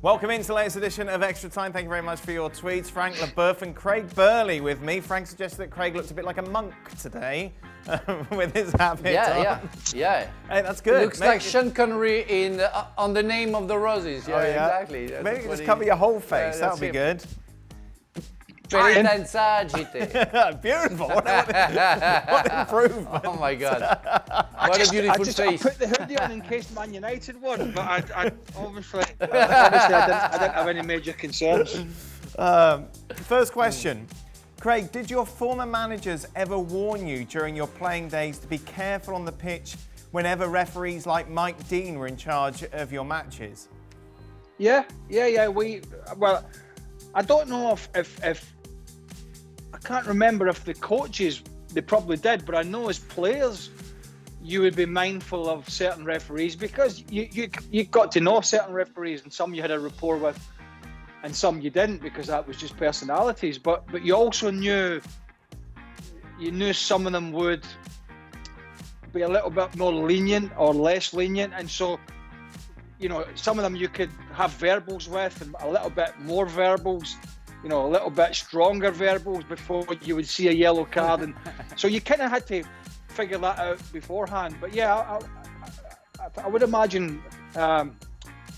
Welcome into the latest edition of Extra Time. Thank you very much for your tweets. Frank Leboeuf and Craig Burley with me. Frank suggested that Craig looked a bit like a monk today with his habit on. Yeah. Hey, that's good. Looks like Sean Connery in On the Name of the Roses. Yeah, exactly. That's Maybe just cover your whole face. That'll be good. Beautiful. What improvement. Oh my God. What a beautiful face. I put the hoodie on in case Man United won, but I obviously I didn't have any major concerns. First question. Craig, did your former managers ever warn you during your playing days to be careful on the pitch whenever referees like Mike Dean were in charge of your matches? Yeah. Well, I don't know if I can't remember if the coaches, they probably did, but I know as players, you would be mindful of certain referees because you got to know certain referees, and some you had a rapport with and some you didn't because that was just personalities. But you also knew some of them would be a little bit more lenient or less lenient, and so some of them you could have verbals with and a little bit more verbals, a little bit stronger verbals before you would see a yellow card, and so you kind of had to figure that out beforehand. But yeah, I would imagine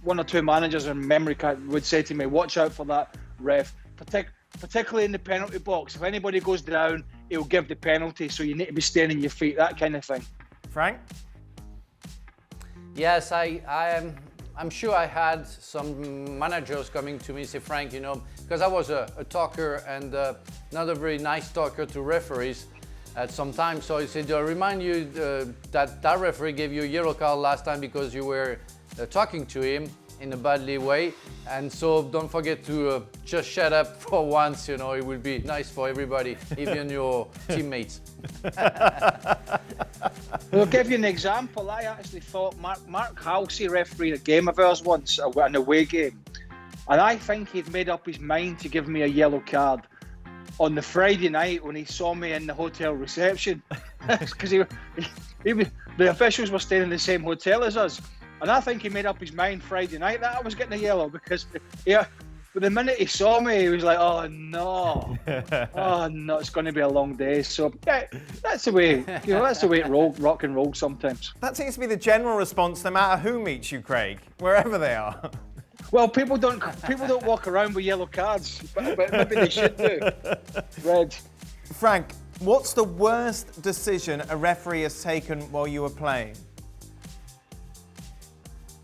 one or two managers in memory card would say to me, watch out for that ref, particularly in the penalty box. If anybody goes down, he'll give the penalty, so you need to be staying on your feet, that kind of thing. Frank? Yes, I'm sure I had some managers coming to me and say, Frank, because I was a talker and not a very nice talker to referees at some time. So he said, I remind you that referee gave you a yellow card last time because you were talking to him in a badly way. And so don't forget to just shut up for once, it will be nice for everybody, even your teammates. I'll give you an example. I actually thought Mark Halsey refereed a game of ours once, an away game, and I think he'd made up his mind to give me a yellow card on the Friday night when he saw me in the hotel reception, because the officials were staying in the same hotel as us, and I think he made up his mind Friday night that I was getting a yellow because, but the minute he saw me, he was like, oh no, it's going to be a long day. So yeah, that's the way, that's the way it rock and roll sometimes. That seems to be the general response no matter who meets you, Craig, wherever they are. Well, people don't walk around with yellow cards, but maybe they should do. Red. Frank, what's the worst decision a referee has taken while you were playing?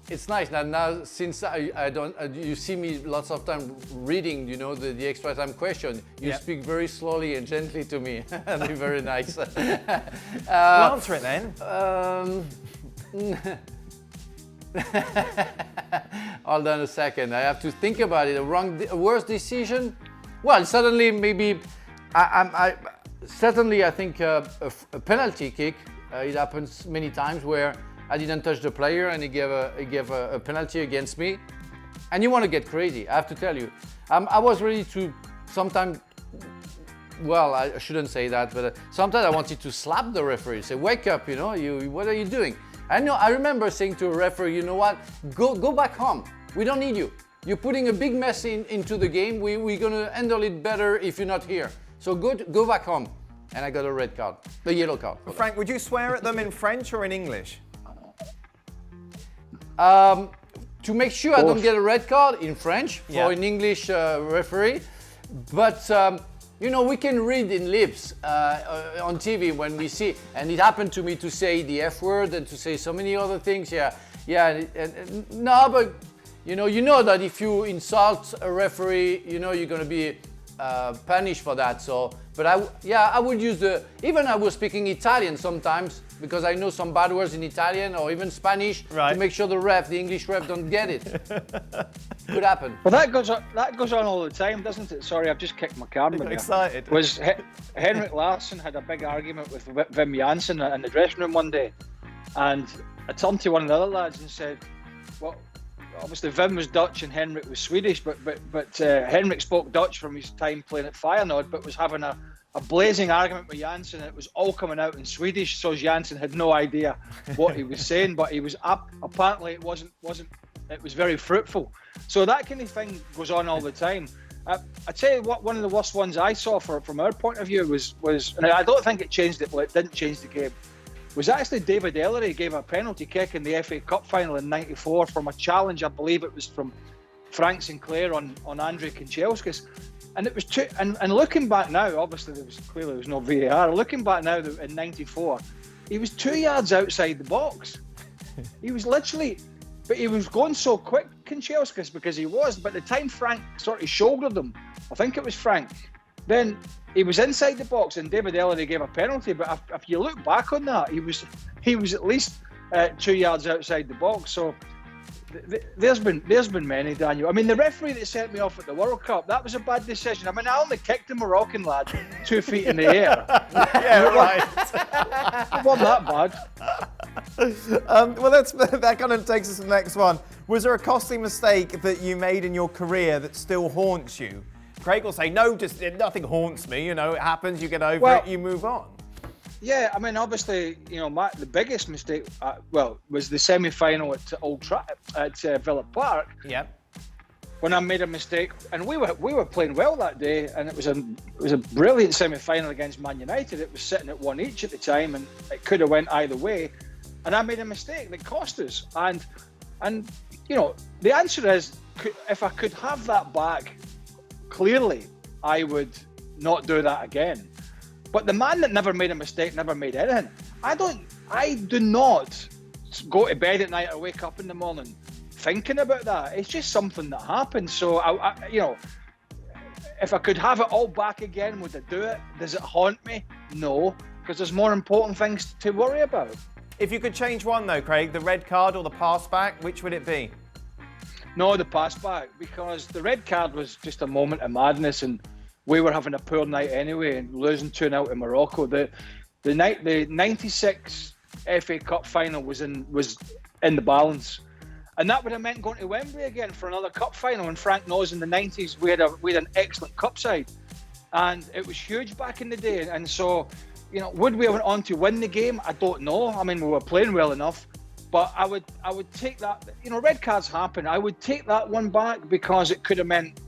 It's nice now since I don't you see me lots of time reading the extra time question, you speak very slowly and gently to me. That'd be very nice. Answer it then. Hold on a second, I have to think about it. A worst decision? Well, suddenly maybe I think a penalty kick. It happens many times where I didn't touch the player and he gave a penalty against me. And you want to get crazy, I have to tell you. I was ready to sometimes, well, I shouldn't say that, but sometimes I wanted to slap the referee, say, wake up, what are you doing? I remember saying to a referee, you know what, go back home. We don't need you. You're putting a big mess into the game. We're going to handle it better if you're not here. So go back home. And I got a red card, a yellow card. Frank, would you swear at them in French or in English? To make sure I don't get a red card in French for an English referee, but we can read in lips on TV when we see, and it happened to me to say the F word and to say so many other things. No, but you know that if you insult a referee, you're going to be punished for that. So, but I would use even I was speaking Italian sometimes because I know some bad words in Italian or even Spanish to make sure the English ref don't get it. Could happen. Well, that goes on all the time, doesn't it? Sorry, I've just kicked my camera. You got excited. Henrik Larsson had a big argument with Wim Jansen in the dressing room one day, and I turned to one of the other lads and said, well, obviously Wim was Dutch and Henrik was Swedish, but Henrik spoke Dutch from his time playing at Feyenoord, but was having a blazing argument with Jansen, and it was all coming out in Swedish, so Jansen had no idea what he was saying, but he was up. Apparently it wasn't it was very fruitful. So that kind of thing goes on all the time. I tell you what, one of the worst ones I saw from our point of view was, and I don't think it changed it, but it didn't change the game, was actually David Ellery gave a penalty kick in the FA Cup final in '94 from a challenge, I believe it was from Frank Sinclair on Andrei Kanchelskis. And it was and looking back now, obviously there was no VAR. Looking back now in '94, he was 2 yards outside the box. He was literally, but he was going so quick, Kanchelskis, because he was. But the time Frank sort of shouldered him, I think it was Frank, then he was inside the box and David Ellery gave a penalty. But if you look back on that, he was at least 2 yards outside the box. So there's been many, Daniel. I mean, the referee that sent me off at the World Cup, that was a bad decision. I mean, I only kicked the Moroccan lad 2 feet in the air. Yeah, right. It wasn't that bad. Well, that kind of takes us to the next one. Was there a costly mistake that you made in your career that still haunts you? Craig will say, no, just nothing haunts me. You know, it happens, you get over it, you move on. Yeah, I mean, obviously, you know, the biggest mistake, was the semi-final at Villa Park. Yep. When I made a mistake, and we were playing well that day, and it was a brilliant semi-final against Man United. It was sitting at 1 each at the time, and it could have went either way. And I made a mistake that cost us. And you know, the answer is, if I could have that back, clearly, I would not do that again. But the man that never made a mistake never made anything. I do not go to bed at night or wake up in the morning thinking about that. It's just something that happens. So I you know, if I could have it all back again, would I do it? Does it haunt me? No, because there's more important things to worry about. If you could change one though, Craig, the red card or the pass back, which would it be? No, the pass back, because the red card was just a moment of madness, and we were having a poor night anyway and losing 2-0 to Morocco. The 96 FA Cup final was in the balance. And that would have meant going to Wembley again for another cup final. And Frank knows in the 90s we had an excellent cup side. And it was huge back in the day. And so, you know, would we have went on to win the game? I don't know. I mean, we were playing well enough. But I would take that, you know, red cards happen. I would take that one back because it could have meant,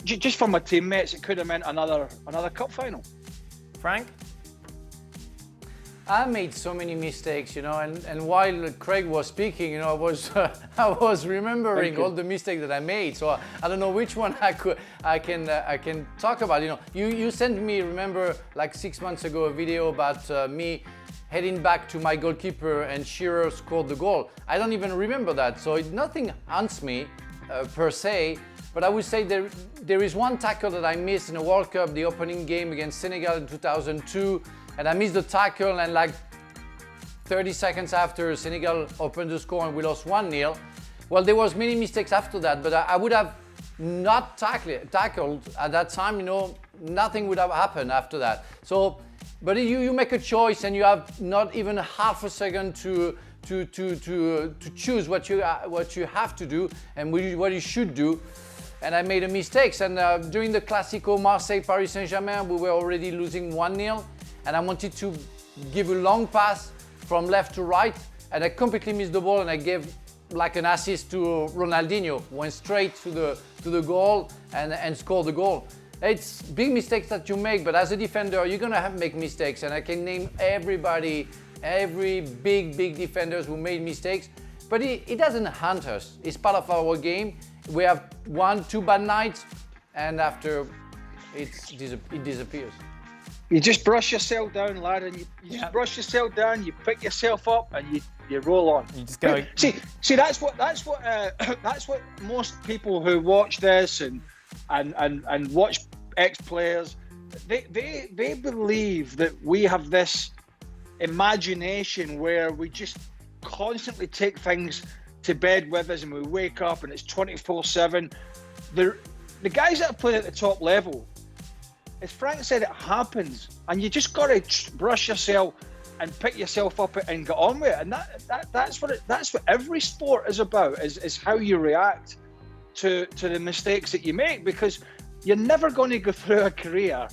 just for my teammates, it could have meant another cup final. Frank? I made so many mistakes, you know, and while Craig was speaking, you know, I was remembering all the mistakes that I made. So I don't know which one I can talk about. You know, you sent me, remember, like 6 months ago, a video about me heading back to my goalkeeper and Shearer scored the goal. I don't even remember that, so nothing haunts me per se. But I would say there is one tackle that I missed in the World Cup, the opening game against Senegal in 2002. And I missed the tackle, and like 30 seconds after, Senegal opened the score and we lost 1-0. Well, there was many mistakes after that, but I would have not tackled at that time, you know, nothing would have happened after that. So, but you make a choice and you have not even half a second to choose what you have to do and what you should do. And I made a mistake. And during the Classico Marseille-Paris Saint-Germain, we were already losing 1-0. And I wanted to give a long pass from left to right, and I completely missed the ball, and I gave like an assist to Ronaldinho, went straight to the goal and scored the goal. It's big mistakes that you make, but as a defender, you're gonna make mistakes, and I can name every big defenders who made mistakes, but it doesn't haunt us. It's part of our game. We have 1-2 bad nights, and after it disappears. You just brush yourself down, lad, and you just brush yourself down. You pick yourself up, and you roll on. You just go. See, that's what most people who watch this and watch ex-players, they believe that we have this imagination where we just constantly take things to bed with us, and we wake up and it's 24/7. The guys that are playing at the top level, as Frank said, it happens, and you just got to brush yourself and pick yourself up and get on with it. And that's what every sport is about, is how you react to the mistakes that you make, because you're never going to go through a career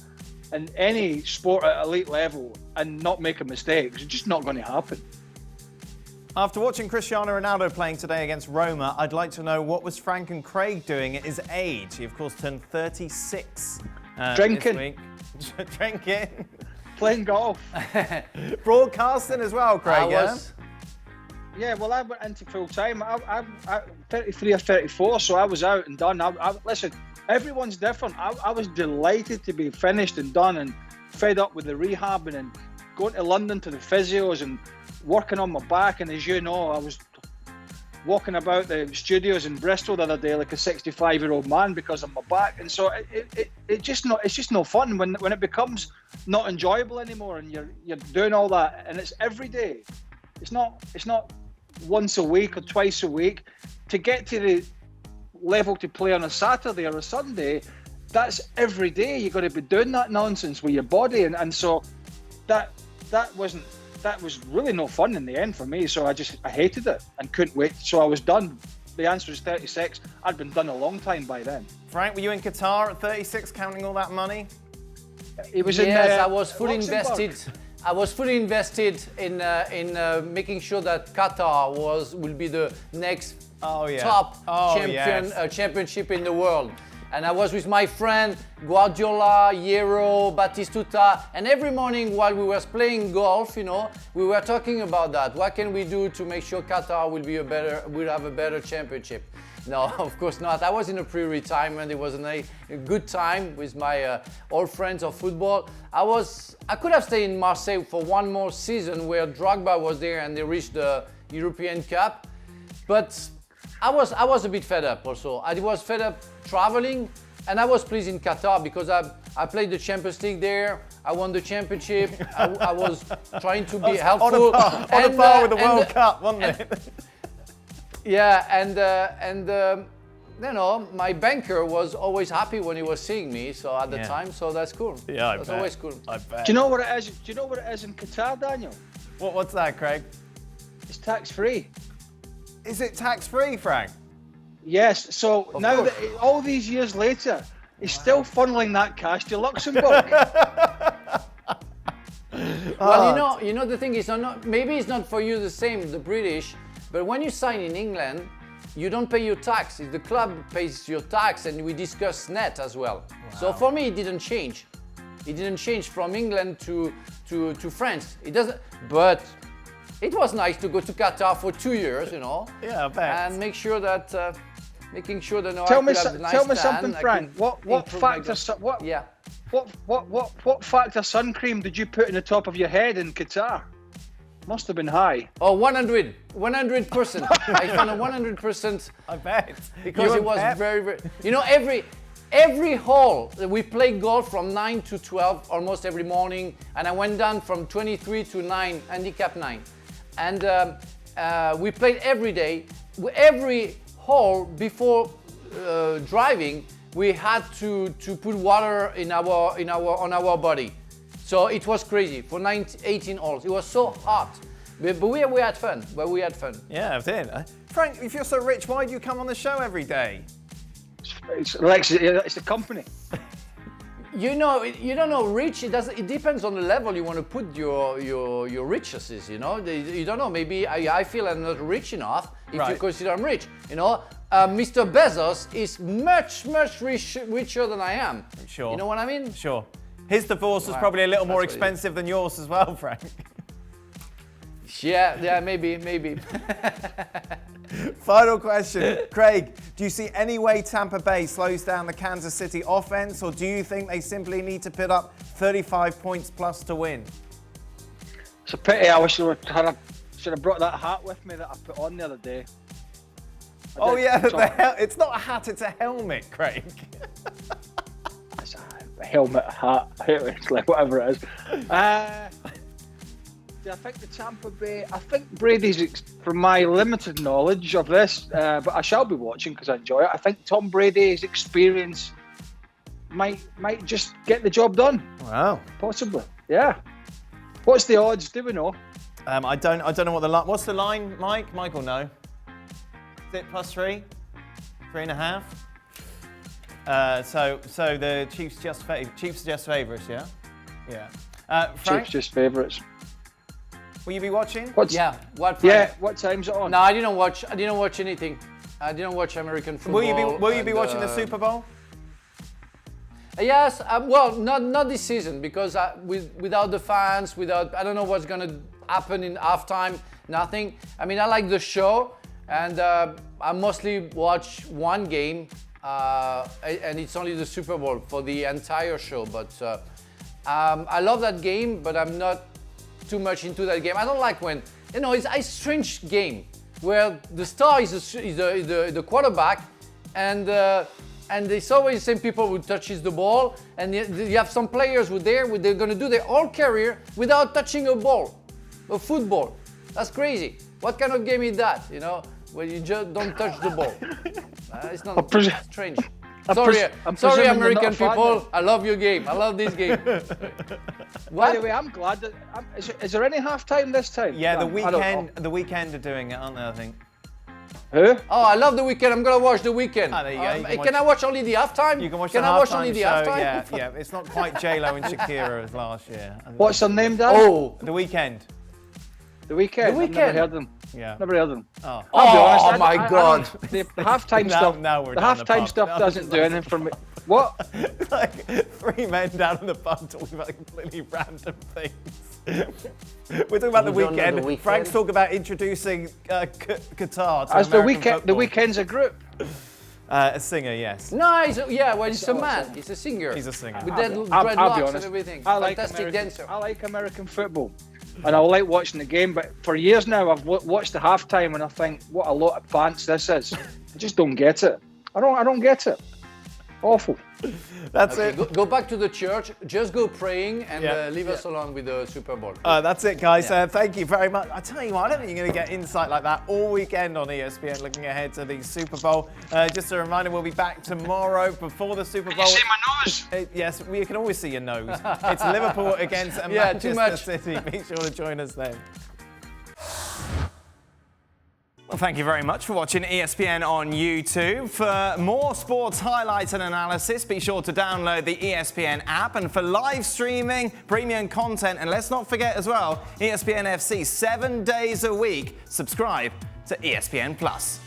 in any sport at elite level and not make a mistake. It's just not going to happen. After watching Cristiano Ronaldo playing today against Roma, I'd like to know what was Frank and Craig doing at his age? He, of course, turned 36 Drinking. this week. Drinking. Playing golf. Broadcasting as well, Craig, Yeah, well, I went into full time. I'm 33 or 34, so I was out and done. Listen, everyone's different. I was delighted to be finished and done and fed up with the rehabbing and going to London to the physios and working on my back. And as you know, I was walking about the studios in Bristol the other day like a 65-year-old man because of my back. And so it's just no fun when it becomes not enjoyable anymore and you're doing all that and it's every day. It's not once a week or twice a week. To get to the level to play on a Saturday or a Sunday, that's every day. You've got to be doing that nonsense with your body, and so that was really no fun in the end for me. So I hated it and couldn't wait. So I was done. The answer is 36. I'd been done a long time by then. Frank, were you in Qatar at 36 counting all that money? It was I was fully Luxembourg. invested. I was fully invested in making sure that Qatar will be the next top championship in the world. And I was with my friend Guardiola, Hierro, Batistuta, and every morning while we were playing golf, we were talking about that. What can we do to make sure Qatar will have a better championship? No, of course not. I was in a pre-retirement. It was a good time with my old friends of football. I could have stayed in Marseille for one more season where Drogba was there and they reached the European Cup. But I was a bit fed up also. I was fed up traveling, and I was pleased in Qatar because I played the Champions League there. I won the championship. I was trying to be helpful. On a par with the World Cup, wasn't it? Yeah, and my banker was always happy when he was seeing me. So at the time, so that's cool. Yeah, that's always cool. I bet. Do you know what it is? Do you know what it is in Qatar, Daniel? What's that, Craig? It's tax-free. Is it tax-free, Frank? Yes. So now that all these years later, he's still funneling that cash to Luxembourg. Well, the thing is, maybe it's not for you the same, the British, but when you sign in England, you don't pay your tax. The club pays your tax, and we discuss net as well. Wow. So for me, it didn't change. It didn't change from England to France. It doesn't. But it was nice to go to Qatar for 2 years, Yeah, I bet. and making sure that Tell me something, Frank. What factor sun cream did you put in the top of your head in Qatar? Must have been high. Oh, 100%. I found a 100%. I bet. Because it was very, very. Every hole we played golf from 9 to 12 almost every morning, and I went down from 23 to 9, handicap 9. And we played every day. Every hole before driving, we had to put water on our body. So it was crazy for 18 holes. It was so hot, but we had fun. Yeah, I did. Frank, if you're so rich, why do you come on the show every day? It's the company. You don't know rich. It depends on the level you want to put your riches. You don't know. Maybe I feel I'm not rich enough if you consider I'm rich. Mr. Bezos is much richer than I am. Sure. You know what I mean? Sure. His divorce was probably a little more expensive than yours as well, Frank. Yeah, maybe. Final question. Craig, do you see any way Tampa Bay slows down the Kansas City offense, or do you think they simply need to put up 35 points plus to win? It's a pity. I should have brought that hat with me that I put on the other day. Oh yeah, it's not a hat, it's a helmet, Craig. It's a helmet, a hat, it's like whatever it is. I think the Tampa Bay, I think Brady's, from my limited knowledge of this, but I shall be watching because I enjoy it. I think Tom Brady's experience might just get the job done. Wow. Possibly, yeah. What's the odds? Do we know? I don't know what's the line, Mike? Michael, no. Is it +3? 3.5? So the Chiefs just favourites, yeah? Yeah. Frank? Chiefs just favourites. Will you be watching? What's, Yeah, what? Yeah, what time's it on? No, I didn't watch anything. I didn't watch American football. Will you be watching the Super Bowl? Yes, well, not this season because without the fans, I don't know what's gonna happen in halftime. Nothing. I mean, I like the show, and I mostly watch one game, and it's only the Super Bowl for the entire show. But I love that game, but I'm not too much into that game. I don't like when it's a strange game where the star is the quarterback, and it's always the same people who touches the ball, and you have some players they're going to do their whole career without touching a football. That's crazy. What kind of game is that? Where you just don't touch the ball. It's not strange. Sorry, American people. I love your game. I love this game. By the way, I'm glad that. Is there any halftime this time? Yeah, the weekend are doing it, aren't they? I think. Who? Oh, I love the weekend. I'm gonna watch the weekend. Oh, there you go. Can I watch only the halftime? You can watch Can the I watch halftime only the show. halftime? Yeah. It's not quite J-Lo and Shakira as last year. What's their name, Dan? Oh, The Weekend. The Weekend. The I've Weekend. never heard them. Yeah. Never heard them. Oh. I'll be honest, my God. The halftime Now- stuff. now we're the down the halftime pub. stuff Now doesn't it's do anything for me. What? Like 3 men down in the pub talking about completely random things. We're talking about the You don't know weekend. The Weeknd? Frank's talking about introducing Qatar to As the American weekend. The football. Weekend's a group. A singer, yes. no, he's a man. He's a singer. He's a singer. With I'll be dreadlocks and honest. everything. I like Fantastic American, dancer. I like American football, and I like watching the game. But for years now, I've watched the halftime, and I think, what a lot of pants this is. I just don't get it. I don't get it. Awful. That's Okay, it. go back to the church. Just go praying and Yeah. leave us alone with the Super Bowl. That's it, guys. Yeah. Thank you very much. I tell you what, I don't think you're going to get insight like that all weekend on ESPN looking ahead to the Super Bowl. Just a reminder, we'll be back tomorrow before the Super Bowl. See my nose? Yes, we can always see your nose. It's Liverpool against Yeah, too Manchester much. City. Make sure to join us then. Well, thank you very much for watching ESPN on YouTube. For more sports highlights and analysis, be sure to download the ESPN app. And for live streaming, premium content, and let's not forget as well, ESPN FC 7 days a week. Subscribe to ESPN Plus.